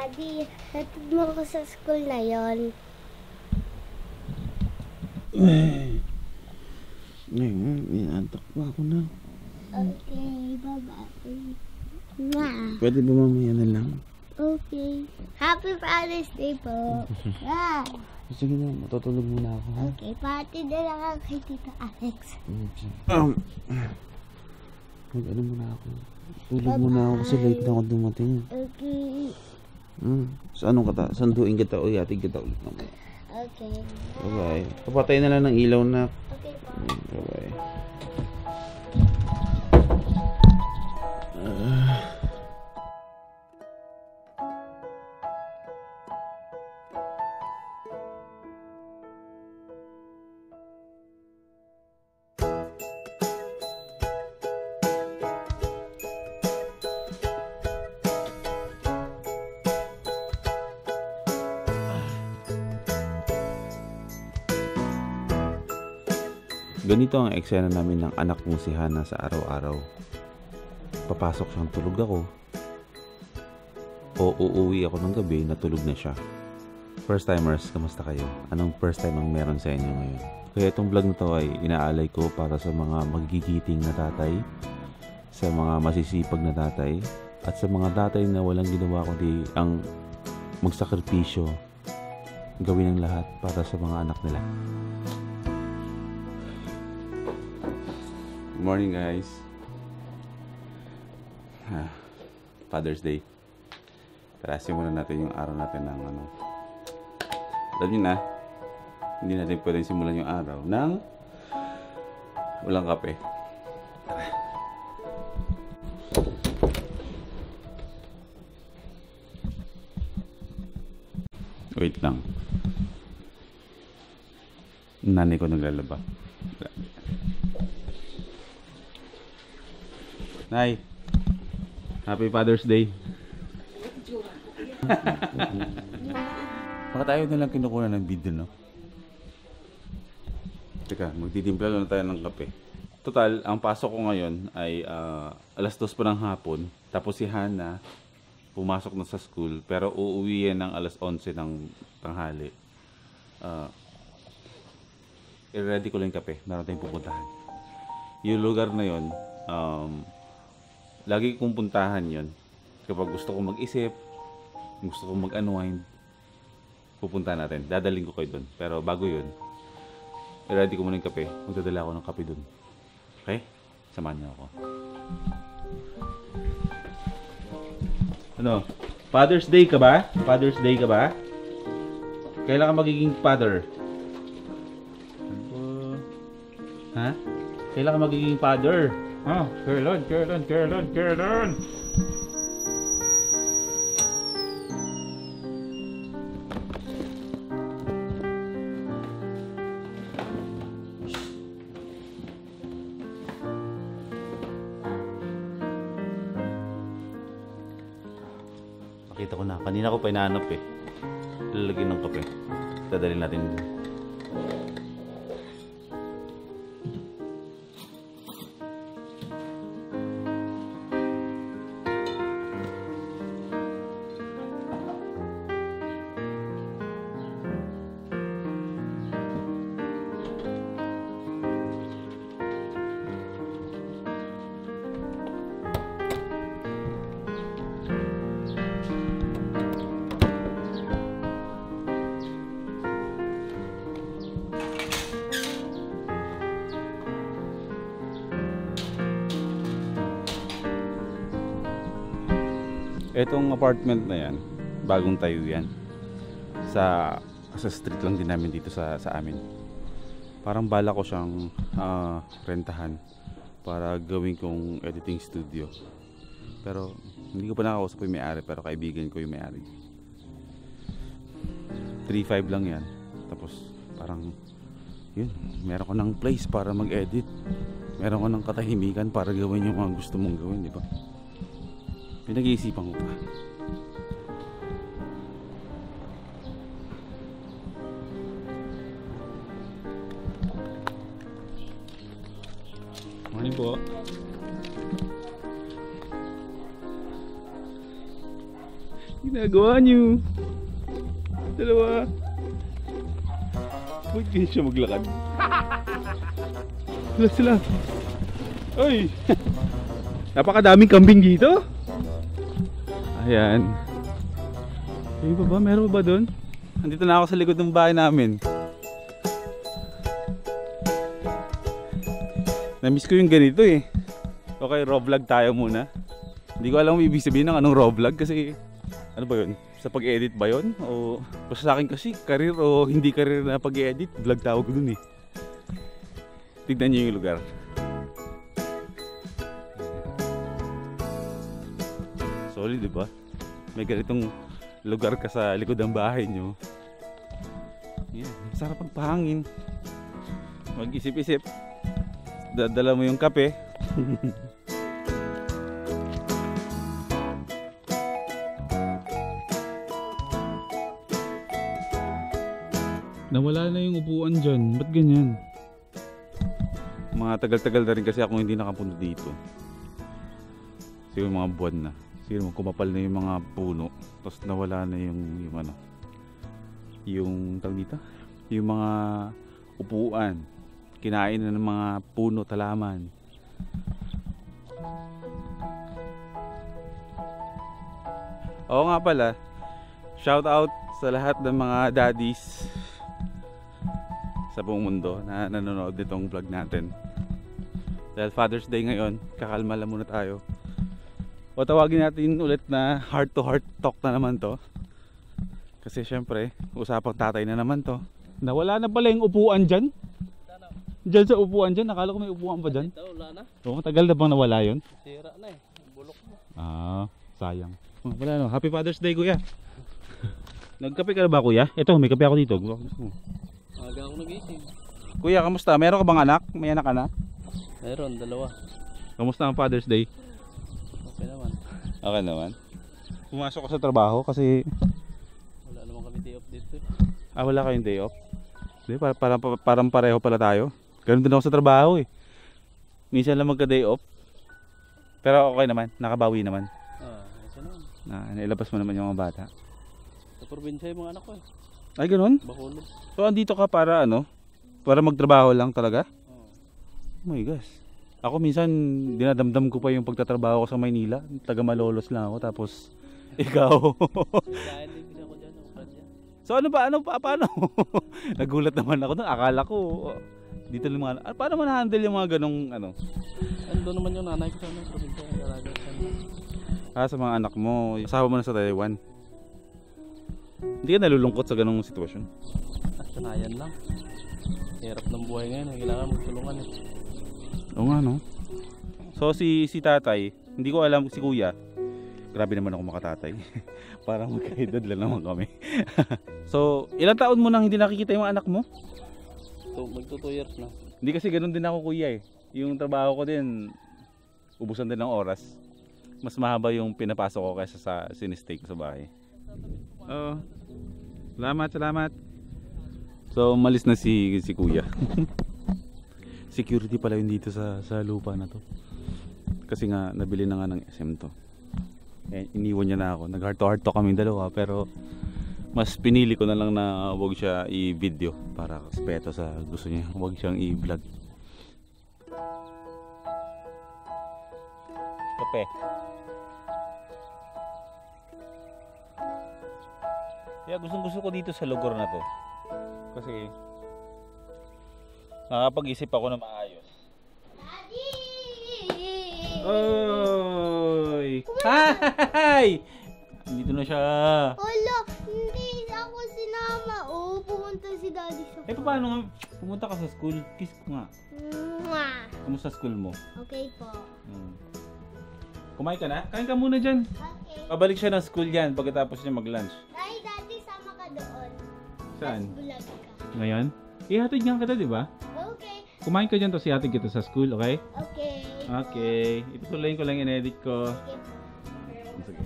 Daddy, hatid mo ko sa school na yon. Ngayon, inaantok pa ako na. Okay, bye-bye. Pwede ba mamaya na lang? Okay. Happy Father's Day po. Sige na, matutulog muna ako, ha? Okay, pati na lang ako kay Tito Alex. Mag-ano muna ako. Tulog muna ako kasi late na ako dumating. Okay. Sanduin kita o yatig kita ulit mamaya. Okay. Bye-bye. Papatay na lang ng ilaw na. Okay po. Bye-bye. Ganito ang eksena namin ng anak kong si Hana sa araw-araw. Papasok siyang tulog ako. O uuwi ako ng gabi na tulog na siya. First timers, kamusta kayo? Anong first time ang meron sa inyo ngayon? Kaya itong vlog na to ay inaalay ko para sa mga magigiting na tatay, sa mga masisipag na tatay, at sa mga tatay na walang ginawa kundi ang magsakripisyo, gawin ang lahat para sa mga anak nila. Good morning, guys. Father's Day. Tarasin muna natin yung araw natin ng ano. Alam niyo na, hindi natin pwedeng simulan yung araw ng walang kape. Tara. Wait lang. Nanay ko naglalaba. Nay, Happy Father's Day. Baka tayo na lang kinukuha ng video, no? Teka, magtitimpla lang tayo ng kape. Total, ang pasok ko ngayon ay alas 2 pa ng hapon. Tapos si Hana, pumasok na sa school. Pero uuwi yan ng alas 11 ng tanghali. I-ready ko lang yung kape. Meron tayong pupuntahan. Yung lugar na yun, lagi kong puntahan yon kapag gusto kong mag-isip, gusto kong mag-unwind, pupunta natin. Dadaling ko kayo doon. Pero bago yun, i-ready ko muna yung kape. Magdadala ako ng kape doon. Okay? Samahan niyo ako. Ano? Father's Day ka ba? Father's Day ka ba? Kailan ka magiging father? Ha? Kailan ka magiging father? Kailan? Nakita ko na. Kanina ko pa inaanap eh. Lalagyan ng kape. Dadalhin natin dun. Etong apartment na yan, bagong tayo yan. Sa street lang din namin dito sa amin. Parang bala ko siyang rentahan para gawin kong editing studio. Pero hindi ko pa nakakausap yung may-ari, pero kaibigan ko yung may-ari. 3.5 lang yan. Tapos parang yun, meron ko ng place para mag-edit. Meron ko ng katahimikan para gawin yung mga gusto mong gawin, di ba? Pinag-iisipan ko pa. Morning po. Ginagawa niyo. Dalawa. Huwag din siya maglakad. Sila. Uy! Napakadaming kambing dito. Ayan. Ayun pa ba? Meron ba doon? Andito na ako sa likod ng bahay namin. Na-miss ko yung ganito eh. Okay, raw vlog tayo muna. Hindi ko alam kung ibig sabihin ng anong raw vlog kasi ano ba yun? Sa pag-edit ba yun? O basta sa akin kasi career o hindi career na pag-edit, vlog tawag ko dun eh. Tignan nyo yung lugar. Solid diba? May ganitong lugar ka sa likod ng bahay nyo. Yan, sarap pagpahangin. Mag-isip-isip. Dala mo yung kape. Nawala na yung upuan dyan. Ba't ganyan? Mga tagal-tagal na rin kasi ako hindi nakapunta dito. Siguro mga buwan na. Siguro kumapal na yung mga puno. Tapos nawala na yung ano. Yung tawag dito? Yung mga upuan. Kinain na ng mga puno, talaman. Oo nga pala. Shout out sa lahat ng mga daddies sa buong mundo na nanonood nitong vlog natin. Dahil Father's Day ngayon, kakalma lang muna tayo. O tawagin natin ulit na heart to heart talk na naman to. Kasi syempre, usapang tatay na naman to. Nawala na pala yung upuan dyan. Dyan sa upuan dyan, nakala ko may upuan pa dyan. Wala na. Oo, tagal na bang nawala yun? Sira na eh. Bulok mo. Ah, sayang. Wala no. Happy Father's Day, kuya. Nagkape ka na ba, kuya? Ito, may kape ako dito. Aga ako nagising. Kuya, kamusta? Meron ka bang anak? May anak ka na? Meron, dalawa. Kamusta ang Father's Day? Okay naman. Okay naman. Pumasok ko sa trabaho kasi Wala naman kami day off dito eh. wala kayong day off. Di, parang pareho pala tayo. Ganun din ako sa trabaho eh. Minsan lang magka-day off. Pero okay naman, nakabawi naman. Kasi naman. Nailabas mo naman yung mga bata. Sa probinsya yung mga anak ko eh. Ay, ganun? Bacolod. So, andito ka para ano? Para magtrabaho lang talaga? Oo. Oh my gosh. Ako minsan, dinadamdam ko pa yung pagtatrabaho ko sa Maynila. Taga Malolos lang ako, tapos ikaw. Dahil din ako dyan, Kanya. So ano pa, paano? Nagulat naman ako doon. Akala ko, dito lang mga, paano man handle yung mga ganong ano? Ando naman yung nanay ko sa mga probinsya. Nagalaga sa Sa mga anak mo, asawa mo na sa Taiwan. Hindi ka nalulungkot sa ganong sitwasyon? Sanayan lang. Hirap ng buhay ngayon. Kailangan magtulungan eh. Oo nga no. So si tatay, hindi ko alam si kuya. Grabe naman ako makatatay. Parang magkaedad lang naman kami. So ilang taon mo nang hindi nakikita yung anak mo? Magto 2 years na. Hindi kasi ganun din ako kuya eh. Yung trabaho ko din, ubusan din ng oras. Mas mahaba yung pinapasok ko kaysa sa sinistake sa bahay. Oo. Salamat. So umalis na si kuya. Security pala yun dito sa lupa na to. Kasi nga nabili na nga ng SM to. Eh, iniwan niya na ako. Nag heart to heart to kaming dalawa, pero mas pinili ko na lang na wag siya i-video para respeto sa gusto niya. Wag siyang i-vlog. Kape. Kaya gusto ko dito sa lugar na to. Kasi nakapag-isip ako na maayos. Daddy! Oy! Hi! Dito na siya. Wala, hindi ako sinama. Oo, pumunta si Daddy sa... Paano nga? Pumunta ka sa school. Kiss ko nga. Mwah! Kamusta school mo? Okay po. Kumain ka na? Kain ka muna dyan. Okay. Pabalik siya ng school yan pagkatapos niya mag-lunch. Ay, Daddy, sama ka doon. Saan? Mas bulag ka. Ngayon? Ihatid nga kita, di ba? Okay. Kumain ka dyan tapos ihatid kita sa school, okay? Okay. Okay. Itutuloyin ko lang yung edit ko. Sige. Sige.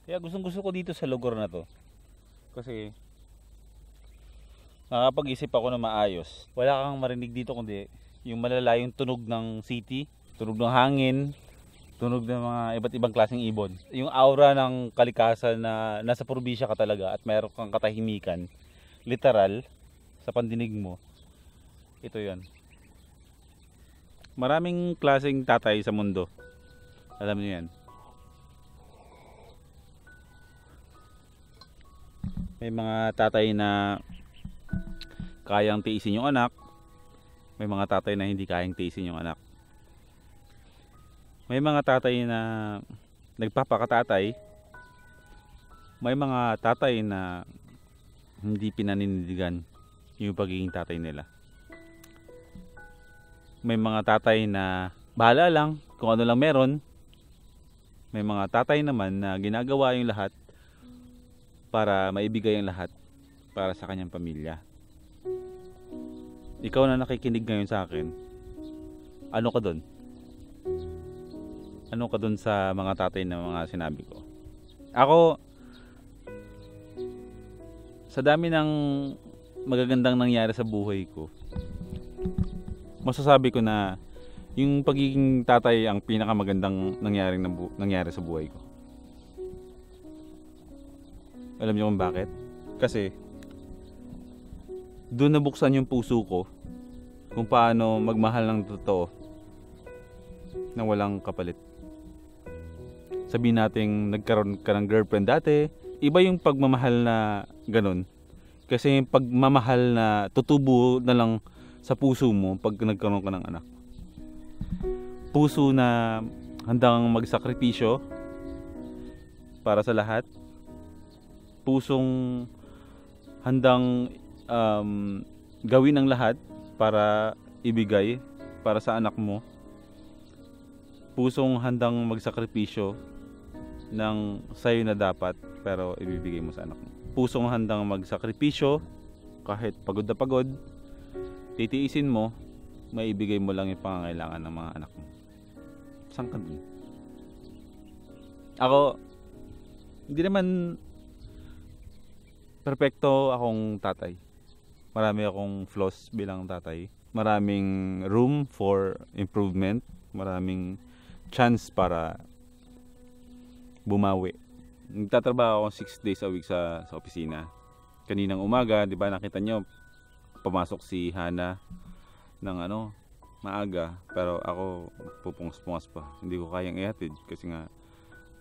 Kaya gusto ko dito sa lugar na to. Kasi nakapag-isip ako na maayos. Wala kang marinig dito kundi yung malalayong tunog ng city, tunog ng hangin, Tunog ng mga iba't ibang klaseng ibon. Yung aura ng kalikasan na nasa probinsya ka talaga at meron kang katahimikan, literal, sa pandinig mo, ito yon. Maraming klaseng tatay sa mundo. Alam niyo yan. May mga tatay na kayang tiisin yung anak. May mga tatay na hindi kayang tiisin yung anak. May mga tatay na nagpapakatatay. May mga tatay na hindi pinaninindigan yung pagiging tatay nila. May mga tatay na bahala lang kung ano lang meron. May mga tatay naman na ginagawa yung lahat para maibigay ang lahat para sa kanyang pamilya. Ikaw na nakikinig ngayon sa akin, ano ka doon? Ano ka dun sa mga tatay na mga sinabi ko? Ako, sa dami ng magagandang nangyari sa buhay ko, masasabi ko na yung pagiging tatay ang pinakamagandang nangyari sa buhay ko. Alam niyo kung bakit? Kasi doon nabuksan yung puso ko kung paano magmahal ng totoo na walang kapalit. Sabihin natin nagkaroon ka ng girlfriend dati, iba yung pagmamahal na ganun. Kasi yung pagmamahal na tutubo na lang sa puso mo pag nagkaroon ka ng anak. Puso na handang magsakripisyo para sa lahat. Pusong handang gawin ang lahat para ibigay para sa anak mo. Pusong handang magsakripisyo ng sayo na dapat pero ibibigay mo sa anak mo. Pusong handang magsakripisyo kahit pagod na pagod, titiisin mo, maibigay mo lang yung pangangailangan ng mga anak mo. Saan ka dun? Ako, hindi naman perfecto akong tatay. Marami akong flaws bilang tatay. Maraming room for improvement. Maraming chance para bumawi. Nagtatrabaho ako 6 days a week sa opisina. Kaninang umaga, 'di ba, nakita nyo pumasok si Hana ng maaga, pero ako pupungas-pungas pa. Hindi ko kayang ihatid kasi nga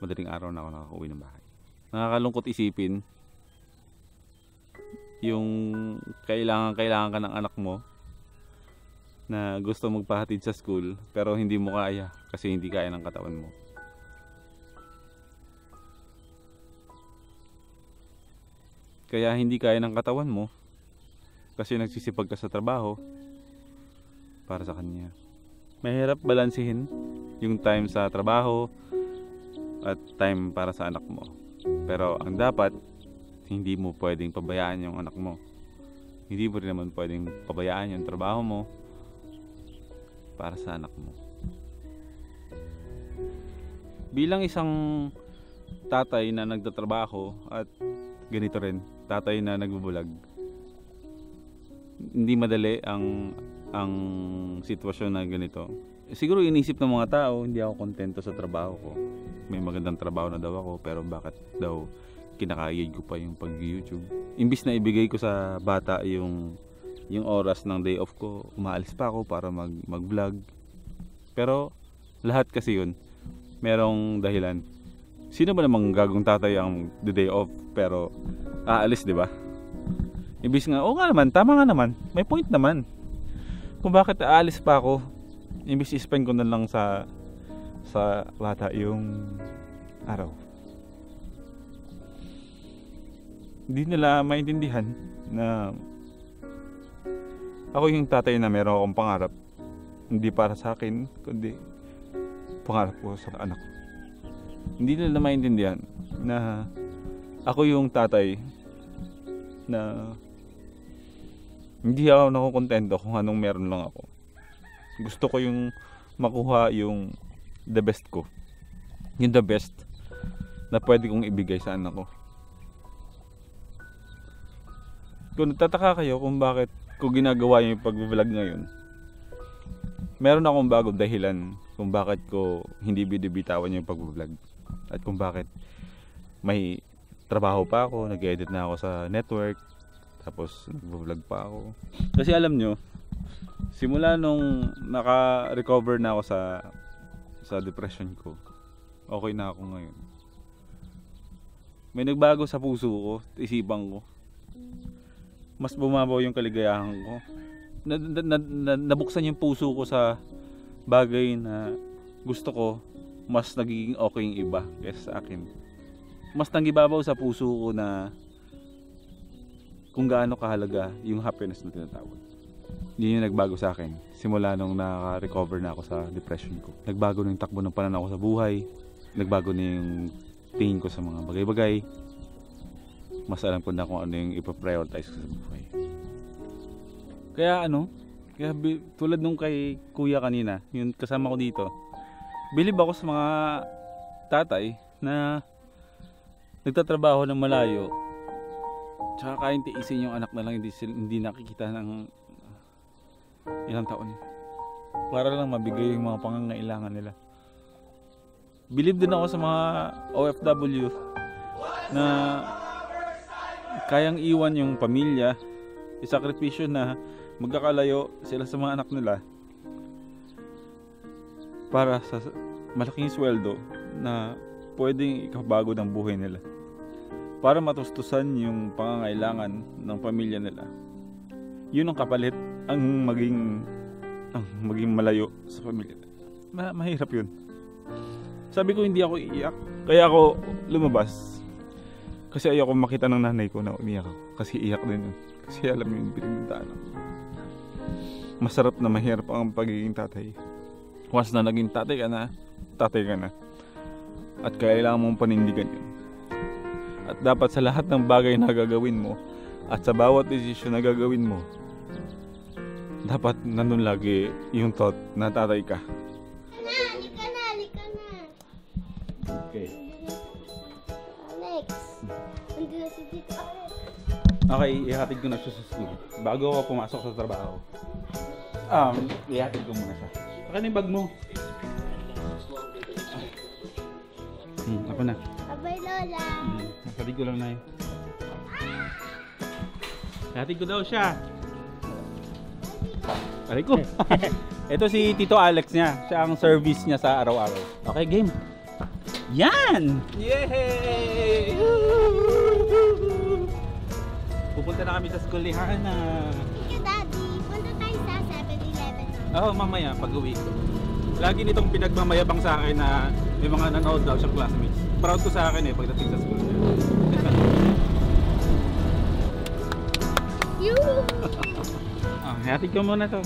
madaling araw na ako nakakauwi ng bahay. Nakakalungkot isipin yung kailangan ka ng anak mo na gusto magpahatid sa school pero hindi mo kaya kasi hindi kaya ng katawan mo. Kaya hindi kaya ng katawan mo kasi nagsisipag ka sa trabaho para sa kanya. Mahirap balansehin yung time sa trabaho at time para sa anak mo. Pero ang dapat, hindi mo pwedeng pabayaan yung anak mo. Hindi mo rin naman pwedeng pabayaan yung trabaho mo para sa anak mo. Bilang isang tatay na nagtatrabaho at ganito rin, tatay na nagbubulag, hindi madali ang sitwasyon na ganito. Siguro inisip ng mga tao, hindi ako kontento sa trabaho ko. May magandang trabaho na daw ako, pero bakit daw kinakayod ko pa yung pag-YouTube? Imbis na ibigay ko sa bata yung oras ng day off ko, umaalis pa ako para mag-vlog. Pero lahat kasi yun, merong dahilan. Sino ba namang gagong tatay ang the day off pero aalis, di ba? Imbis nga, oo nga naman, tama nga naman, may point naman. Kung bakit aalis pa ako, imbis i-spend ko na lang sa bata yung araw. Hindi nila maintindihan na ako yung tatay na meron akong pangarap. Hindi para sa akin, kundi pangarap ko sa anak ko. Hindi nila maintindihan na ako yung tatay na hindi ako nakukontento kung anong meron lang ako. Gusto ko yung makuha yung the best ko. Yung the best na pwede kong ibigay sa anak ko. Kung nagtataka kayo kung bakit ko ginagawa yung pag-vlog ngayon, meron akong bagong dahilan kung bakit ko hindi binibitawan yung pag-vlog at kung bakit may trabaho pa ako, nag-edit na ako sa network, tapos nag-vlog pa ako. Kasi alam nyo, simula nung naka-recover na ako sa depression ko, okay na ako ngayon. May nagbago sa puso ko, isipan ko. Mas bumabaw yung kaligayahan ko. Nabuksan yung puso ko sa bagay na gusto ko, mas nagiging okay yung iba kaysa sa akin. Mas nangibabaw sa puso ko na kung gaano kahalaga yung happiness na tinatawag. Yun yung nagbago sa akin simula nung naka-recover na ako sa depression ko. Nagbago na yung takbo ng pananaw ko sa buhay. Nagbago na yung tingin ko sa mga bagay-bagay. Mas alam ko na kung ano yung ipaprioritize ko sa buhay. Kaya tulad nung kay kuya kanina, yung kasama ko dito, bilib ako sa mga tatay na nagtatrabaho ng malayo, tsaka kayang tiisin yung anak na lang hindi nakikita ng ilang taon para lang mabigay yung mga pangangailangan nila. Bilib din ako sa mga OFW na kayang iwan yung pamilya, isakripisyo na magkakalayo sila sa mga anak nila para sa malaking sweldo na pwedeng ikabago ng buhay nila, para matustusan yung pangangailangan ng pamilya nila. Yun ang kapalit, ang maging malayo sa pamilya. Mahirap yun. Sabi ko hindi ako iiyak, kaya ako lumabas. Kasi ayoko makita ng nanay ko na umiyak ako. Kasi iyak din yun. Kasi alam yung pinagdadaanan ko. Masarap na mahirap ang pagiging tatay. Once na naging tatay ka na, tatay ka na. At kailangan mong panindigan yun. At dapat sa lahat ng bagay na gagawin mo, at sa bawat desisyon na gagawin mo, dapat nandun lagi yung thought na tatay ka. Halika na. Okay. Alex, nandun na si Tito Alex. Okay, ihatid ko na siya sa school. Bago ako pumasok sa trabaho. Ihatid ko muna siya. Saka na yung bag mo. Ako na. Abay, Lola. Ihatid ko lang na yun. Ihatid ko daw siya. Aray ko. Ito si Tito Alex niya. Siya ang service niya sa araw-araw. Okay, game. Yan! Yay! Pupunta na kami sa skulihan na. Sige, Daddy. Punta tayo sa 7-Eleven. Oo, mamaya pag-uwi ko. Lagi nitong pinagmamayabang sa akin na may mga nanood daw siyang classmates. Proud ko sa akin pagdating sa school niya. Hatid ko muna to.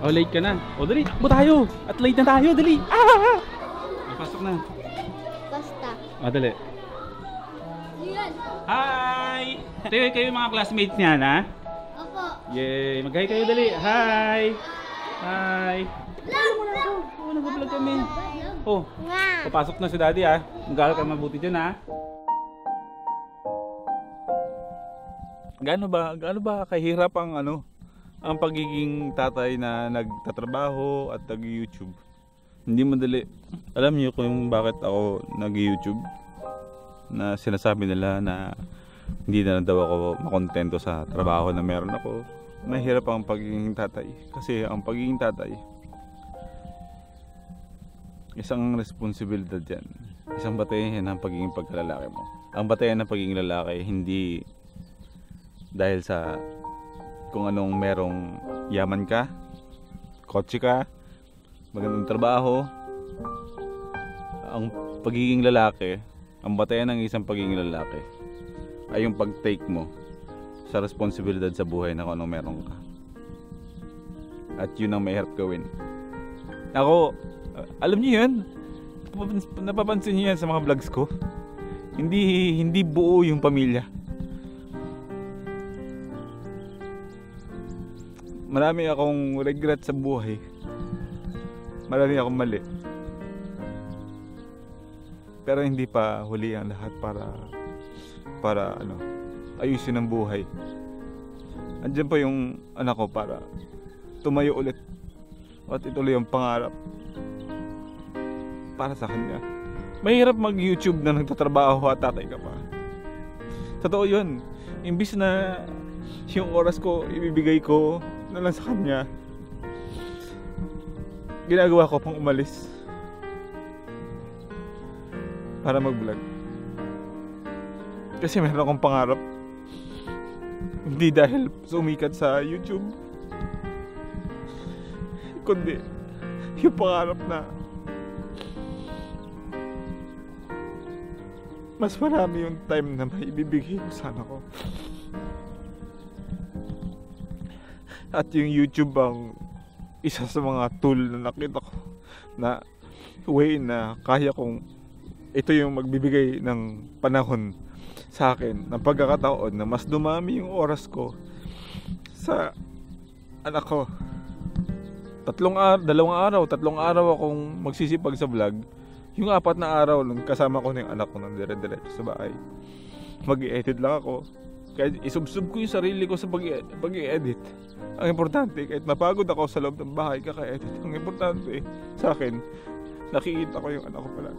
Oh, late ka na. Oh, dali. Takbo tayo. At late na tayo. Dali. Pasok na. Basta. Dali. Yan. Hi! Kayo yung mga classmates niya na? Opo. Yay! Mag-hi kayo dali. Hi! Hi! Vlog! Oh, nag-vlog kami. Oh, Nga. papasok na si Daddy ah. Mag-aaral ka mabuti dyan ah. Gaano ba kahirap ang pagiging tatay na nagtatrabaho at nag-YouTube? Hindi madali. Alam niyo kung bakit ako nag-YouTube? Na sinasabi nila na hindi na daw ako makontento sa trabaho na meron ako. Mahirap ang pagiging tatay. Kasi ang pagiging tatay, isang responsibilidad yan. Isang batayan ng pagiging pagkalalaki mo. Ang batayan ng pagiging lalaki, hindi dahil sa kung anong merong yaman ka, kotse ka, magandang trabaho. Ang pagiging lalaki, ang batayan ng isang pagiging lalaki ay yung pag-take mo sa responsibilidad sa buhay na kung anong meron ka. At yun ang mahirap gawin. Ako, alam niyo yun, napapansin niyo yan sa mga vlogs ko. Hindi buo yung pamilya. Marami akong regret sa buhay. Marami akong mali. Pero hindi pa huli ang lahat para ayusin ang buhay. andyan pa yung anak ko para tumayo ulit at ituloy ang pangarap para sa kanya. Mahirap mag-YouTube na nagtatrabaho at tatay ka pa. Totoo yun. Imbis na yung oras ko ibibigay ko na lang sa kanya, ginagawa ko pang umalis para mag-vlog. Kasi meron akong pangarap. Hindi dahil sumikat sa YouTube, kundi yung pangarap na mas marami yung time na may ibibigay ko sana ko. At yung YouTube ang isa sa mga tool na nakita ko na way na kaya kong ito yung magbibigay ng panahon sa akin, ng pagkakataon na mas dumami yung oras ko sa anak ko. 3 araw akong magsisipag sa vlog. Yung 4 na araw nun, kasama ko na yung anak ko ng dire-diretso sa bahay. Mag-i-edit lang ako. Kahit isubsub ko yung sarili ko sa pag-i-edit. Ang importante, kahit mapagod ako sa loob ng bahay, kaka-edit. Ang importante sa akin, nakikita ko yung anak ko pala.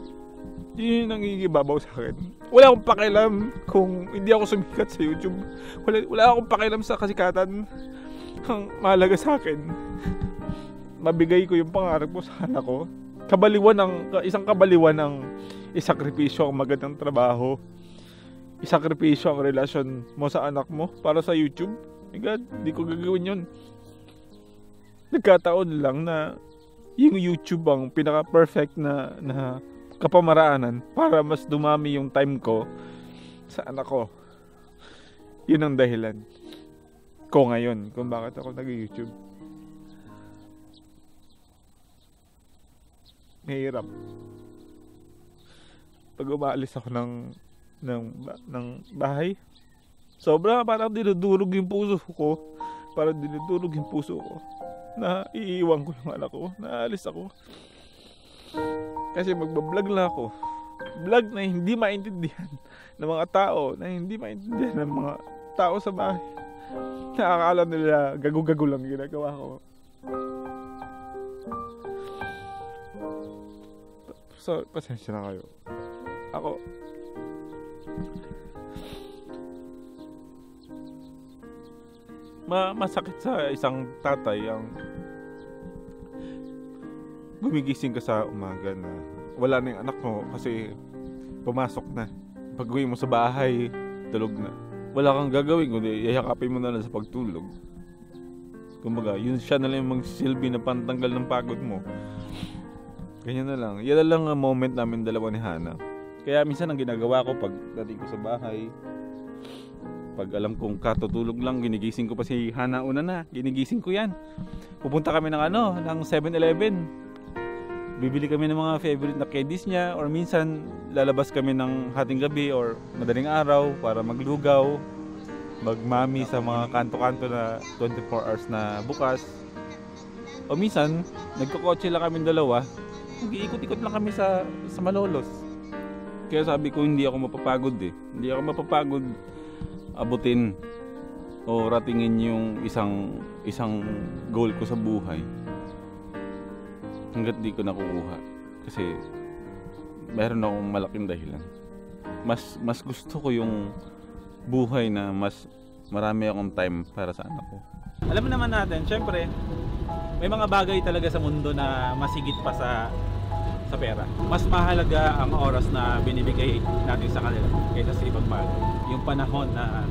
Yun yung nangigibabaw sa akin. Wala akong pakialam kung hindi ako sumikat sa YouTube. Wala akong pakialam sa kasikatan. Ang mahalaga sa akin, mabigay ko yung pangarap ko sa anak ko. Isang kabaliwan ng isakripisyo ang magandang trabaho. Isakripisyo ang relasyon mo sa anak mo para sa YouTube. My God, hindi ko gagawin yun. Nagkataon lang na yung YouTube ang pinaka-perfect na kapamaraanan para mas dumami yung time ko sa anak ko. Yun ang dahilan ko ngayon kung bakit ako nag-YouTube. Mahirap. Pag umaalis ako ng bahay, sobra parang dinudurog yung puso ko. Parang dinudurog yung puso ko na iiwan ko yung anak ko. Naalis ako. Kasi magbablog lang ako. Vlog na hindi maintindihan ng mga tao, na hindi maintindihan ng mga tao sa bahay. Nakakala nila gago-gago lang ginagawa ko. So, pasensya na kayo. Ako, masakit sa isang tatay ang gumigising ka sa umaga na wala na yung anak mo kasi pumasok na. Pag-uwi mo sa bahay, tulog na. Wala kang gagawin kundi yayakapin mo na lang sa pagtulog. Kumbaga, yun siya na lang yung magsisilbi na pantanggal ng pagod mo. Ganyan na lang. Yan na lang ang moment namin dalawa ni Hana. Kaya minsan ang ginagawa ko pag dating ko sa bahay, pag alam kong katutulog lang, ginigising ko pa si Hana una na. Ginigising ko yan. Pupunta kami ng 7-Eleven. Bibili kami ng mga favorite na candies niya, or minsan lalabas kami ng hating gabi or madaling araw para maglugaw, magmami sa mga kanto-kanto na 24 hours na bukas. O minsan, nagkokotse lang kami dalawa, mag-iikot-ikot lang kami sa Malolos. Kaya sabi ko, hindi ako mapapagod eh. Hindi ako mapapagod abutin o ratingin yung isang goal ko sa buhay hanggat di ko nakukuha. Kasi meron akong malaking dahilan. Mas gusto ko yung buhay na mas marami akong time para sa anak ko. Alam mo naman natin, syempre, may mga bagay talaga sa mundo na masigit pa sa pera. Mas mahalaga ang oras na binibigay natin sa kanila kaysa sa ibang bagay. Yung panahon na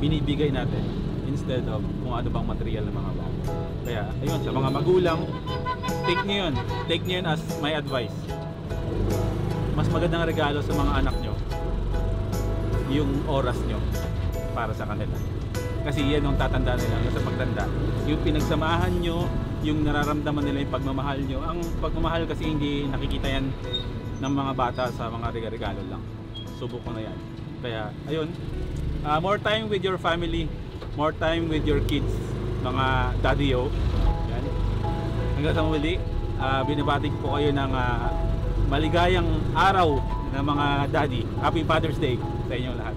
binibigay natin instead of kung ano bang material ng mga bagay. Kaya, ayun, sa mga magulang, take nyo yun as my advice. Mas magandang regalo sa mga anak nyo yung oras nyo para sa kanila. Kasi yan ang tatanda nila sa pagtanda. Yung pinagsamahan nyo, yung nararamdaman nila yung pagmamahal nyo. Ang pagmamahal kasi hindi nakikita yan ng mga bata sa mga regalo lang. Subok ko na yan. Kaya, ayun, more time with your family, more time with your kids, mga daddy-o. Yan. Hanggang sa muli, binabati ko kayo ng maligayang araw ng mga daddy. Happy Father's Day sa inyong lahat.